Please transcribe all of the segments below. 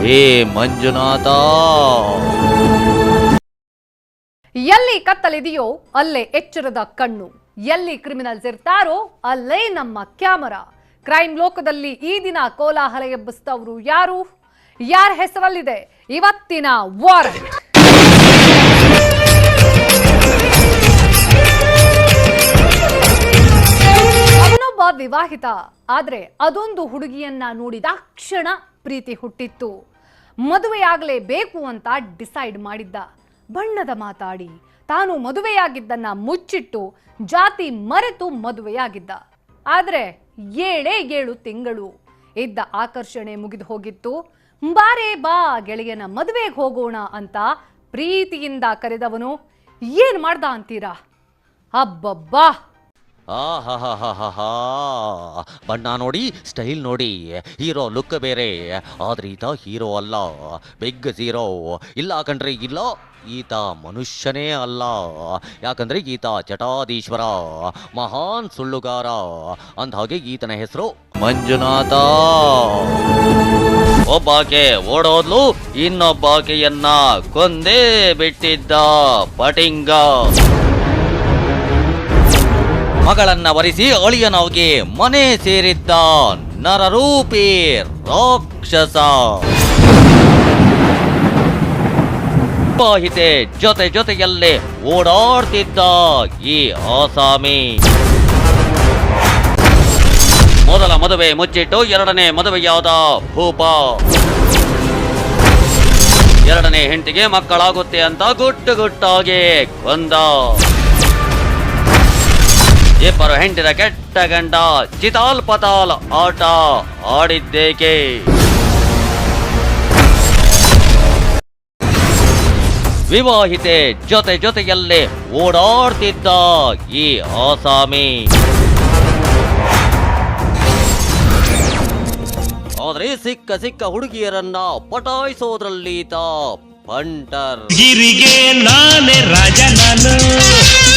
ಹೇ ಮಂಜುನಾಥ. ಎಲ್ಲಿ ಕತ್ತಲಿದೆಯೋ ಅಲ್ಲೇ ಎಚ್ಚರದ ಕಣ್ಣು, ಎಲ್ಲಿ ಕ್ರಿಮಿನಲ್ಸ್ ಇರ್ತಾರೋ ಅಲ್ಲೇ ನಮ್ಮ ಕ್ಯಾಮರಾ. ಕ್ರೈಮ್ ಲೋಕದಲ್ಲಿ ಈ ದಿನ ಕೋಲಾಹಲ ಎಬ್ಬಿಸಿದವರು ಯಾರು, ಯಾರ ಹೆಸರಲ್ಲಿದೆ ಇವತ್ತಿನ ವಾರಂಟ್? ಅವನೊಬ್ಬ ವಿವಾಹಿತ, ಆದ್ರೆ ಅದೊಂದು ಹುಡುಗಿಯನ್ನ ನೋಡಿದ ಕ್ಷಣ ಪ್ರೀತಿ ಹುಟ್ಟಿತ್ತು. ಮದುವೆಯಾಗಲೇಬೇಕು ಅಂತ ಡಿಸೈಡ್ ಮಾಡಿದ್ದ. ಬಣ್ಣದ ಮಾತಾಡಿ ತಾನು ಮದುವೆಯಾಗಿದ್ದನ್ನ ಮುಚ್ಚಿಟ್ಟು ಜಾತಿ ಮರೆತು ಮದುವೆಯಾಗಿದ್ದ. ಆದ್ರೆ 7 ತಿಂಗಳು ಇದ್ದ ಆಕರ್ಷಣೆ ಮುಗಿದು ಹೋಗಿತ್ತು. ಬಾರೇ ಬಾ ಗೆಳೆಯನ ಮದುವೆಗೆ ಹೋಗೋಣ ಅಂತ ಪ್ರೀತಿಯಿಂದ ಕರೆದವನು ಏನ್ ಮಾಡ್ದ ಅಂತೀರಾ? ಅಬ್ಬಬ್ಬಾ, ಬಣ್ಣ ನೋಡಿ, ಸ್ಟೈಲ್ ನೋಡಿ, ಹೀರೋ ಲುಕ್ ಬೇರೆ. ಆದ್ರೆ ಈತ ಹೀರೋ ಅಲ್ಲ, ಬಿಗ್ ಝೀರೋ. ಇಲ್ಲ ಕಣ್ರಿ, ಇಲ್ಲ, ಈತ ಮನುಷ್ಯನೇ ಅಲ್ಲ. ಯಾಕಂದ್ರೆ ಈತ ಜಟಾಧೀಶ್ವರ, ಮಹಾನ್ ಸುಳ್ಳುಗಾರ. ಅಂದ್ಹಾಗೆ ಈತನ ಹೆಸರು ಮಂಜುನಾಥ. ಒಬ್ಬಾಕೆ ಓಡೋದ್ಲು, ಇನ್ನೊಬ್ಬಾಕೆಯನ್ನ ಕೊಂದೇ ಬಿಟ್ಟಿದ್ದ ಪಟಿಂಗ. ಮಗಳನ್ನ ವರಿಸಿ ಅಳಿಯನವಗೆ ಮನೆ ಸೇರಿದ್ದ ನರರೂಪಿ ರಾಕ್ಷಸ. ವಿವಾಹಿತೆ ಜೊತೆಯಲ್ಲೇ ಓಡಾಡ್ತಿದ್ದ ಈ ಆಸಾಮಿ. ಮೊದಲ ಮದುವೆ ಮುಚ್ಚಿಟ್ಟು ಎರಡನೇ ಮದುವೆಯಾದ ಭೂಪ. ಎರಡನೇ ಹೆಂಡತಿಗೆ ಮಕ್ಕಳಾಗುತ್ತೆ ಅಂತ ಗುಟ್ಟಾಗಿ ಕೊಂದ. ಇಬ್ಬರು ಹೆಂಡತಿರ ಕೆಟ್ಟ ಗಂಡ ಚಿತಾಲ್ ಪತಾಲ್ ಆಟ ಆಡಿದ್ದೇಕೆ? ವಿವಾಹಿತೆ ಜೊತೆಯಲ್ಲೇ ಓಡಾಡ್ತಿದ್ದ ಈ ಆಸಾಮಿ. ಆದ್ರೆ ಸಿಕ್ಕ ಹುಡುಗಿಯರನ್ನ ಪಟಾಯಿಸೋದ್ರಲ್ಲಿ ಈತ ಪಂಟರ್. ಗಿರಿಗೆ ನಾನೇ ರಾಜ, ನಾನು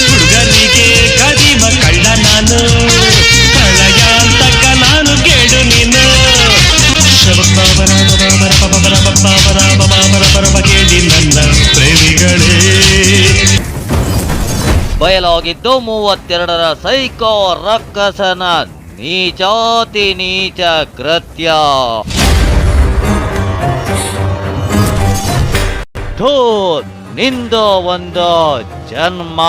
ಹುಡುಗರಿಗೆ ಕದಿಮ ಕಳ್ಳ, ನಾನು ಪ್ರಳಯ ಅಂತಕ್ಕ ನಾನು ಕೇಳು ನೀನು. ಕೇಳಿ ನನ್ನ ಪ್ರೇಮಿಗಳೇ. ಬಯಲಾಗಿದ್ದು 32ರ ಸೈಕೋ ರಕ್ಕಸನ ನೀಚಾತಿ ನೀಚ ಕೃತ್ಯ. ನಿಂದ ಒಂದು ಜನ್ಮ.